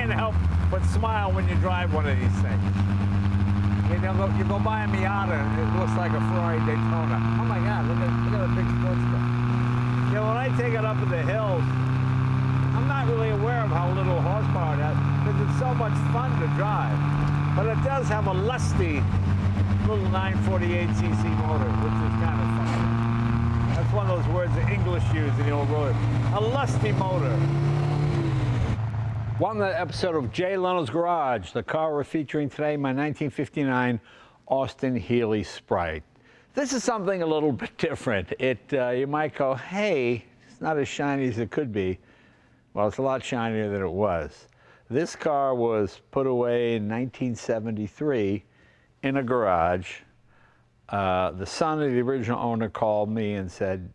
can't help but smile when you drive one of these things. You go by a Miata, and it looks like a Ferrari Daytona. Oh my God, look at the big sports car. You know, when I take it up in the hills, I'm not really aware of how little horsepower it has, because it's so much fun to drive. But it does have a lusty little 948cc motor, which is kind of fun. That's one of those words that English use in the old road. A lusty motor. Welcome to the episode of Jay Leno's Garage. The car we're featuring today, my 1959 Austin-Healey Sprite. This is something a little bit different. You might go, hey, it's not as shiny as it could be. Well, it's a lot shinier than it was. This car was put away in 1973 in a garage. The son of the original owner called me and said,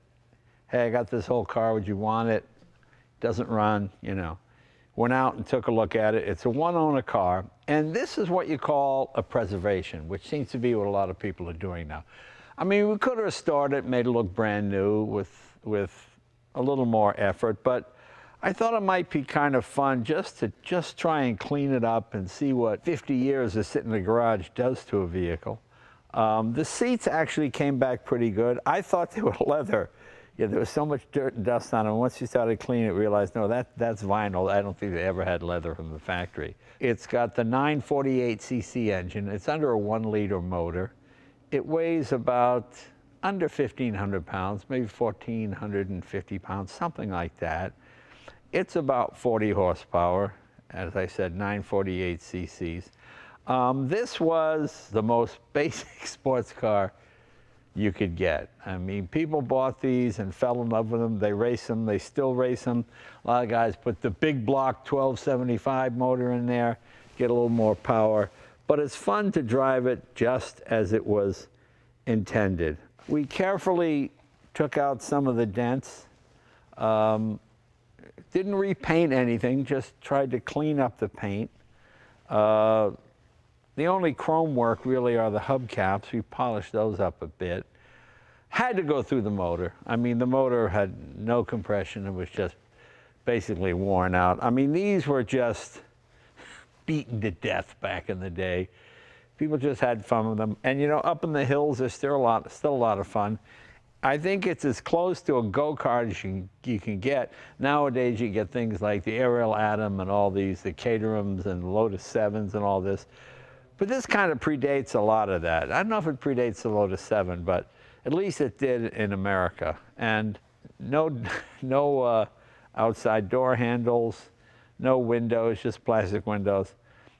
hey, I got this whole car, would you want it? Doesn't run, you know. Went out and took a look at it. It's a one-owner car, and this is what you call a preservation, which seems to be what a lot of people are doing now. I mean, we could have restored it, made it look brand new with a little more effort, but I thought it might be kind of fun just to try and clean it up and see what 50 years of sitting in the garage does to a vehicle. The seats actually came back pretty good. I thought they were leather. Yeah, there was so much dirt and dust on them. Once you started cleaning it, realized, no, that's vinyl. I don't think they ever had leather from the factory. It's got the 948cc engine. It's under a 1-liter motor. It weighs about under 1,500 pounds, maybe 1,450 pounds, something like that. It's about 40 horsepower, as I said, 948cc's. This was the most basic sports car you could get. I mean, people bought these and fell in love with them. They race them, they still race them. A lot of guys put the big block 1275 motor in there, get a little more power. But it's fun to drive it just as it was intended. We carefully took out some of the dents. Didn't repaint anything, just tried to clean up the paint. The only chrome work really are the hubcaps. We polished those up a bit. Had to go through the motor. I mean, the motor had no compression. It was just basically worn out. I mean, these were just beaten to death back in the day. People just had fun with them. And you know, up in the hills, there's still a lot of fun. I think it's as close to a go-kart as you can get. Nowadays, you get things like the Ariel Atom and all these, the Caterhams and Lotus 7s and all this. But this kind of predates a lot of that. I don't know if it predates the Lotus 7, but at least it did in America. And no outside door handles, no windows, just plastic windows.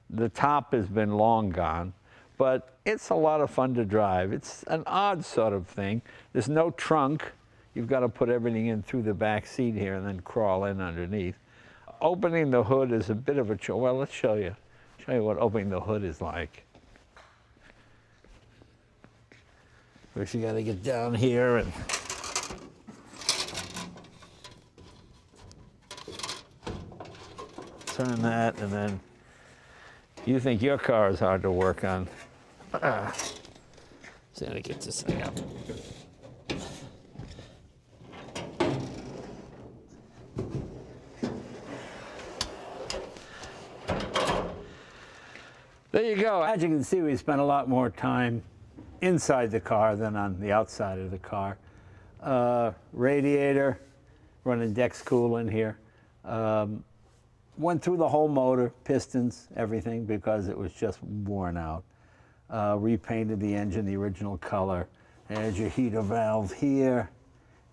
The top has been long gone, but it's a lot of fun to drive. It's an odd sort of thing. There's no trunk. You've got to put everything in through the back seat here and then crawl in underneath. Opening the hood is a bit of a chore. Well, let's show you. Show you what opening the hood is like. First you got to get down here and turn that, and then you think your car is hard to work on. See how to get this thing up. There you go. As you can see, we spent a lot more time inside the car than on the outside of the car. Radiator, running Dex Cool in here. Went through the whole motor, pistons, everything, because it was just worn out. Repainted the engine the original color. There's your heater valve here.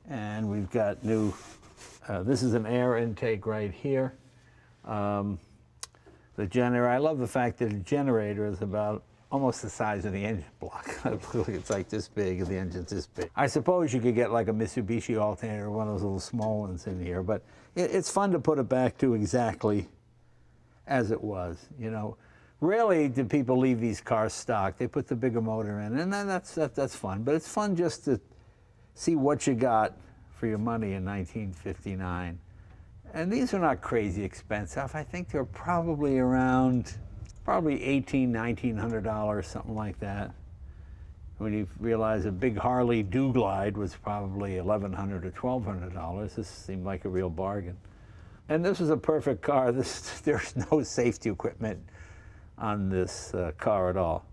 And we've got new, this is an air intake right here. The generator, I love the fact that the generator is about almost the size of the engine block. It's like this big, and the engine's this big. I suppose you could get like a Mitsubishi alternator, one of those little small ones in here, but it's fun to put it back to exactly as it was, you know. Rarely do people leave these cars stock. They put the bigger motor in, and then that's fun. But it's fun just to see what you got for your money in 1959. And these are not crazy expensive. I think they're probably around, $1,800, $1,900, something like that. When you realize a big Harley Do Glide was probably $1,100 or $1,200, this seemed like a real bargain. And this is a perfect car. There's no safety equipment on this car at all.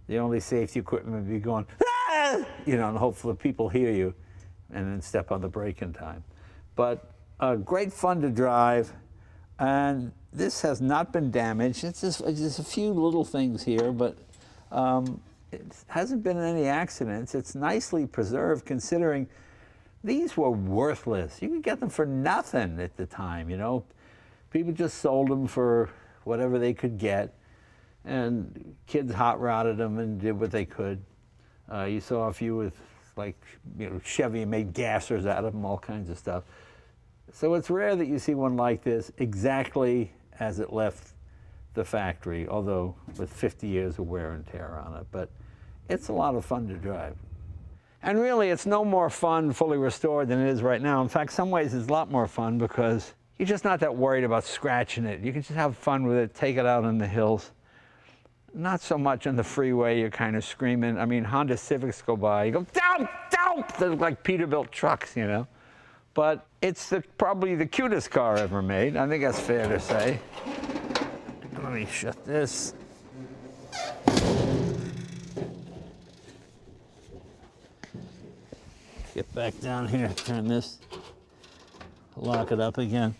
The only safety equipment would be going, ah! You know, and hopefully people hear you and then step on the brake in time. But great fun to drive. And this has not been damaged. It's just a few little things here, but it hasn't been in any accidents. It's nicely preserved considering these were worthless. You could get them for nothing at the time, you know. People just sold them for whatever they could get, and kids hot rodded them and did what they could. You saw a few with, like, you know, Chevy made gassers out of them, all kinds of stuff. So it's rare that you see one like this exactly as it left the factory, although with 50 years of wear and tear on it. But it's a lot of fun to drive. And really, it's no more fun fully restored than it is right now. In fact, some ways it's a lot more fun because you're just not that worried about scratching it. You can just have fun with it, take it out on the hills. Not so much on the freeway, you're kind of screaming. I mean, Honda Civics go by, you go, down, down! They're like Peterbilt trucks, you know. But it's probably the cutest car ever made. I think that's fair to say. Let me shut this. Get back down here, turn this, lock it up again.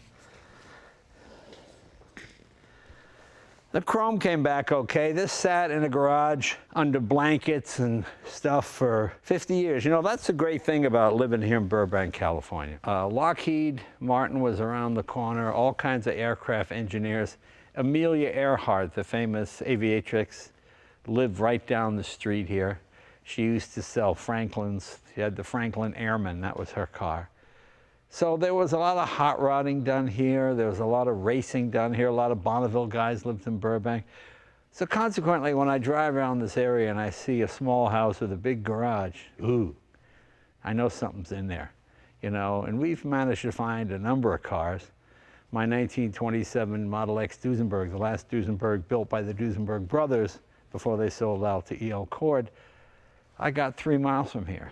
The chrome came back okay. This sat in a garage under blankets and stuff for 50 years. You know, that's the great thing about living here in Burbank, California. Lockheed Martin was around the corner, all kinds of aircraft engineers. Amelia Earhart, the famous aviatrix, lived right down the street here. She used to sell Franklins. She had the Franklin Airman, that was her car. So there was a lot of hot rodding done here. There was a lot of racing done here. A lot of Bonneville guys lived in Burbank. So consequently, when I drive around this area and I see a small house with a big garage, ooh, I know something's in there, you know. And we've managed to find a number of cars. My 1927 Model X Duesenberg, the last Duesenberg built by the Duesenberg brothers before they sold out to E.L. Cord, I got 3 miles from here.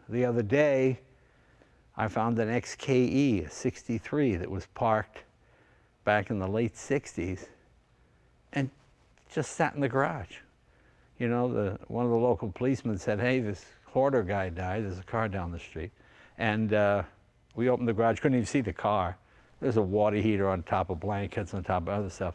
The other day, I found an XKE, a 63, that was parked back in the late 60s and just sat in the garage. You know, one of the local policemen said, hey, this hoarder guy died. There's a car down the street. And we opened the garage, couldn't even see the car. There's a water heater on top of blankets, on top of other stuff.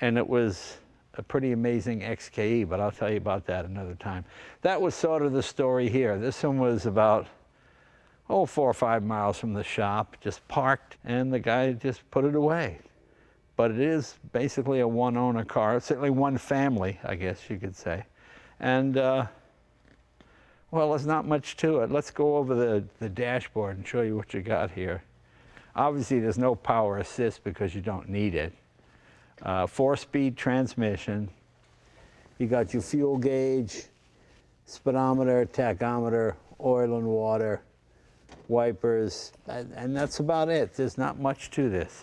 And it was a pretty amazing XKE, but I'll tell you about that another time. That was sort of the story here. This one was about, 4 or 5 miles from the shop, just parked, and the guy just put it away. But it is basically a one-owner car, certainly one family, I guess you could say. And, well, there's not much to it. Let's go over the dashboard and show you what you got here. Obviously, there's no power assist because you don't need it. 4-speed transmission. You got your fuel gauge, speedometer, tachometer, oil and water, wipers, and that's about it. There's not much to this.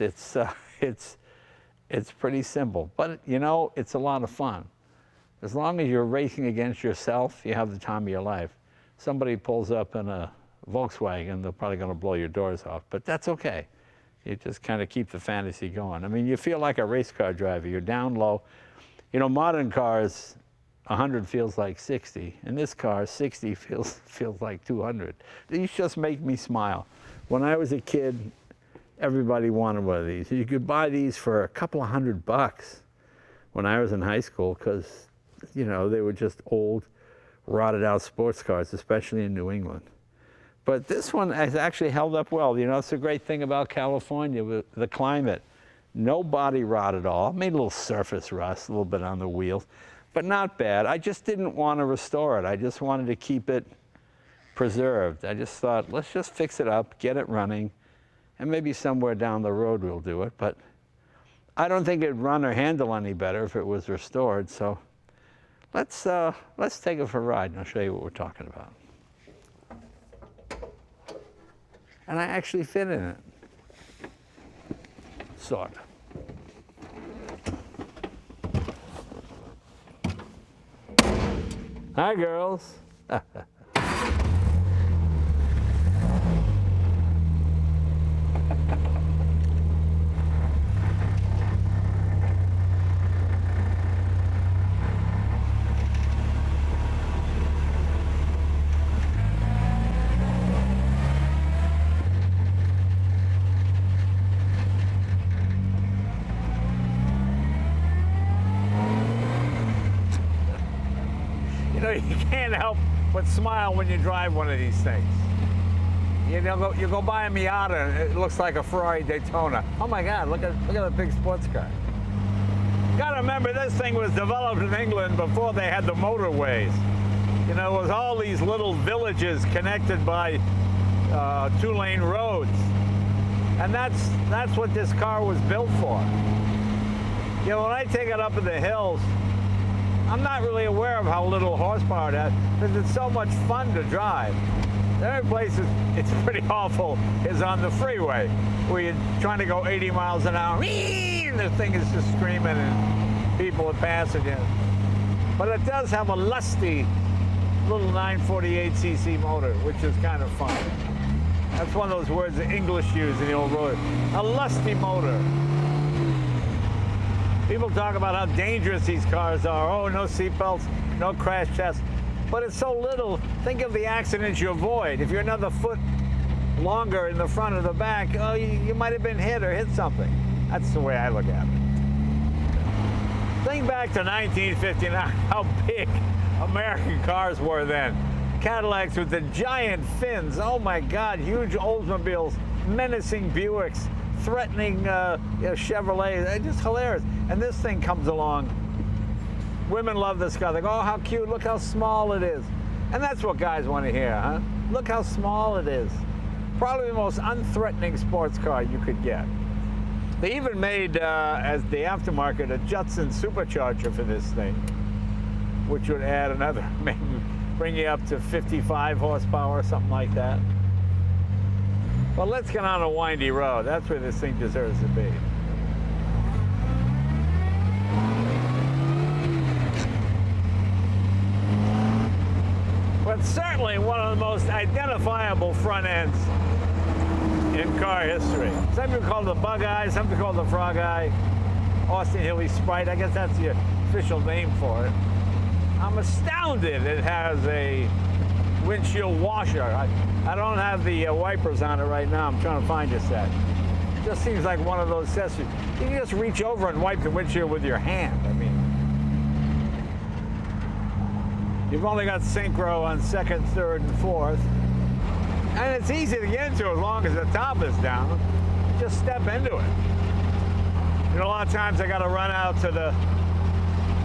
It's pretty simple, but you know, it's a lot of fun. As long as you're racing against yourself, you have the time of your life. Somebody pulls up in a Volkswagen, they're probably going to blow your doors off, but that's okay. You just kind of keep the fantasy going. I mean, you feel like a race car driver. You're down low. You know, modern cars, 100 feels like 60. In this car, 60 feels like 200. These just make me smile. When I was a kid, everybody wanted one of these. You could buy these for a couple of $100 when I was in high school because, you know, they were just old, rotted out sports cars, especially in New England. But this one has actually held up well. You know, it's a great thing about California with the climate. No body rot at all. Made a little surface rust, a little bit on the wheels, but not bad. I just didn't want to restore it. I just wanted to keep it preserved. I just thought, let's just fix it up, get it running, and maybe somewhere down the road we'll do it. But I don't think it'd run or handle any better if it was restored. So let's take it for a ride, and I'll show you what we're talking about. And I actually fit in it, sort of. Hi, girls. you can't help but smile when you drive one of these things. You go by a Miata and it looks like a Ferrari Daytona. Oh my God, look at the big sports car. Gotta remember, this thing was developed in England before they had the motorways. You know, it was all these little villages connected by two-lane roads. And that's what this car was built for. You know, when I take it up in the hills, I'm not really aware of how little horsepower it has because it's so much fun to drive. The only place it's pretty awful is on the freeway where you're trying to go 80 miles an hour and the thing is just screaming and people are passing you. But it does have a lusty little 948cc motor, which is kind of fun. That's one of those words that English use in the old road. A lusty motor. People talk about how dangerous these cars are. Oh, no seatbelts, no crash tests. But it's so little. Think of the accidents you avoid. If you're another foot longer in the front or the back, oh, you might have been hit or hit something. That's the way I look at it. Think back to 1959, how big American cars were then. Cadillacs with the giant fins. Oh my God, huge Oldsmobiles, menacing Buicks, threatening Chevrolets. They're just hilarious. And this thing comes along. Women love this car. They go, oh, how cute, look how small it is. And that's what guys want to hear, huh? Look how small it is. Probably the most unthreatening sports car you could get. They even made, as the aftermarket, a Judson supercharger for this thing, which would add another, maybe bring you up to 55 horsepower or something like that. Well, let's get on a windy road. That's where this thing deserves to be. But certainly one of the most identifiable front ends in car history. Some people call it the bug eye, some people call it the frog eye. Austin-Healey Sprite, I guess that's the official name for it. I'm astounded it has a windshield washer. I don't have the wipers on it right now. I'm trying to find a set. It just seems like one of those accessories. You can just reach over and wipe the windshield with your hand. I mean, you've only got synchro on second, third, and fourth. And it's easy to get into as long as the top is down. Just step into it. You know, a lot of times I got to run out to the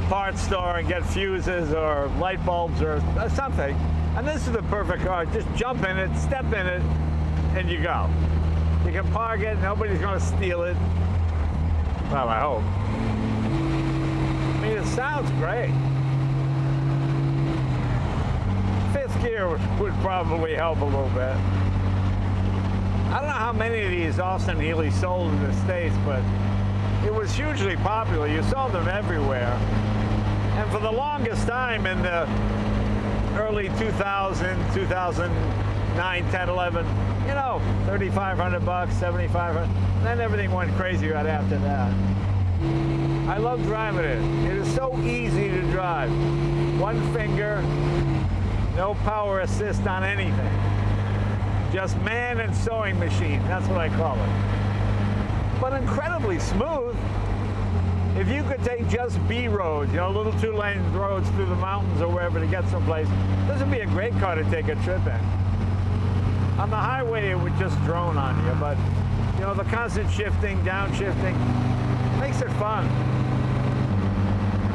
parts store and get fuses or light bulbs or something. And this is the perfect car. Just jump in it, step in it, and you go. You can park it, nobody's going to steal it. Well, I hope. I mean, it sounds great. Fifth gear would probably help a little bit. I don't know how many of these Austin-Healey sold in the States, but it was hugely popular. You saw them everywhere. And for the longest time in the early 2000, 2009, 10, 11, you know, $3,500, $7,500. Then everything went crazy right after that. I love driving it. It is so easy to drive. One finger, no power assist on anything. Just man and sewing machine. That's what I call it. But incredibly smooth. If you could take just B roads, you know, little two-lane roads through the mountains or wherever to get someplace, this would be a great car to take a trip in. On the highway, it would just drone on you, but, you know, the constant shifting, downshifting, makes it fun.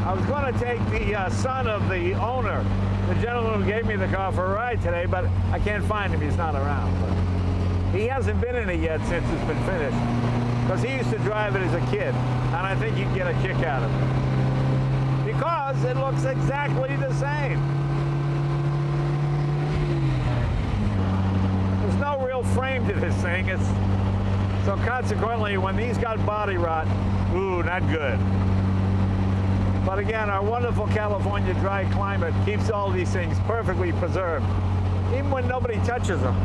I was going to take the son of the owner, the gentleman who gave me the car, for a ride today, but I can't find him. He's not around. But he hasn't been in it yet since it's been finished, because he used to drive it as a kid, and I think you'd get a kick out of it. Because it looks exactly the same. There's no real frame to this thing. So consequently, when these got body rot, ooh, not good. But again, our wonderful California dry climate keeps all these things perfectly preserved, even when nobody touches them.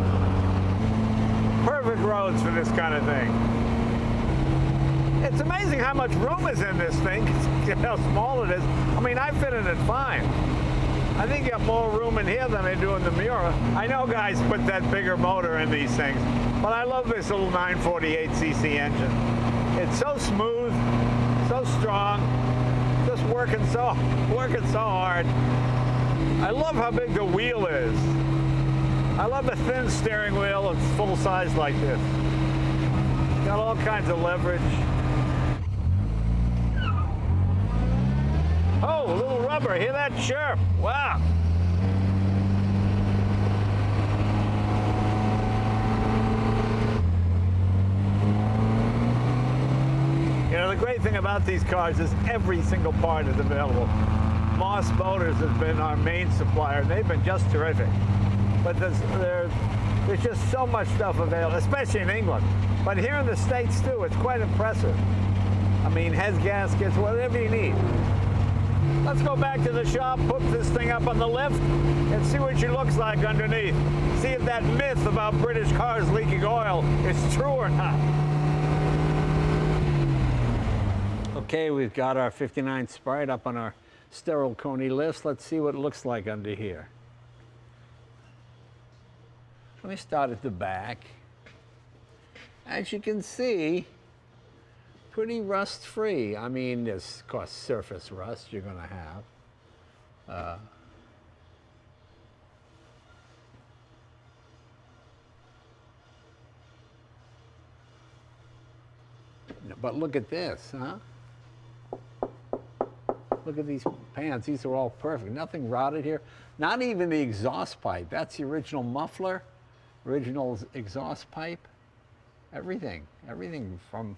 Perfect roads for this kind of thing. It's amazing how much room is in this thing, how small it is. I mean, I fit in it fine. I think you have more room in here than I do in the Miura. I know guys put that bigger motor in these things, but I love this little 948cc engine. It's so smooth, so strong, just working so hard. I love how big the wheel is. I love a thin steering wheel. It's full size like this. Got all kinds of leverage. Oh, a little rubber. Hear that chirp? Wow. You know, the great thing about these cars is every single part is available. Moss Motors has been our main supplier, and they've been just terrific. But there's just so much stuff available, especially in England. But here in the States, too, it's quite impressive. I mean, heads, gaskets, whatever you need. Let's go back to the shop, hook this thing up on the lift, and see what she looks like underneath. See if that myth about British cars leaking oil is true or not. Okay, we've got our 59 Sprite up on our sterile Coney lifts. Let's see what it looks like under here. Let me start at the back. As you can see, pretty rust-free. I mean, there's, of course, surface rust you're going to have. But look at this, huh? Look at these pans. These are all perfect. Nothing rotted here. Not even the exhaust pipe. That's the original muffler, original exhaust pipe. Everything from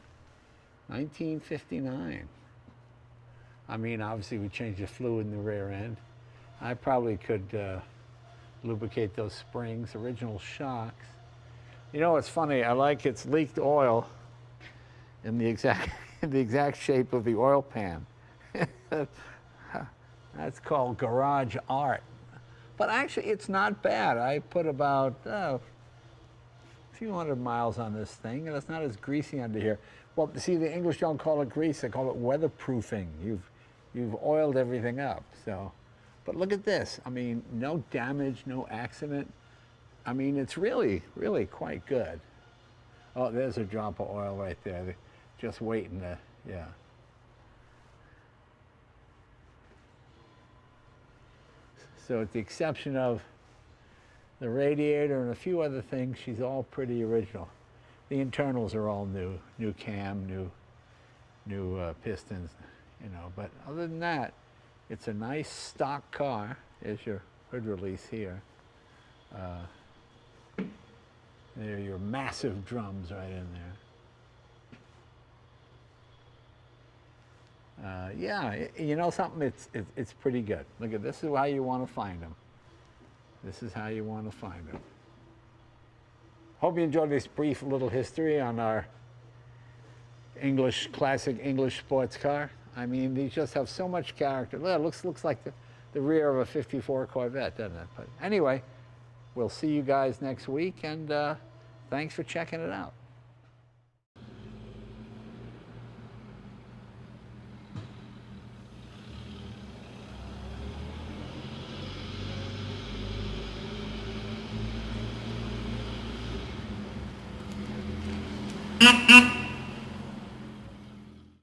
1959. I mean, obviously we changed the fluid in the rear end. I probably could lubricate those springs, original shocks. You know what's funny? I like it's leaked oil in the exact shape of the oil pan. That's called garage art. But actually, it's not bad. I put about a few hundred miles on this thing, and it's not as greasy under here. Well, see, the English don't call it grease; they call it weatherproofing. You've oiled everything up. So, but look at this. I mean, no damage, no accident. I mean, it's really, really quite good. Oh, there's a drop of oil right there. They're just waiting to, yeah. So with the exception of the radiator and a few other things, she's all pretty original. The internals are all new cam, new pistons, you know. But other than that, it's a nice stock car. There's your hood release here. There are your massive drums right in there. Yeah, you know something? It's pretty good. Look at this is how you want to find them. This is how you want to find them. Hope you enjoyed this brief little history on our classic English sports car. I mean, these just have so much character. Look, it looks like the rear of a '54 Corvette, doesn't it? But anyway, we'll see you guys next week, and thanks for checking it out. Mm-hmm.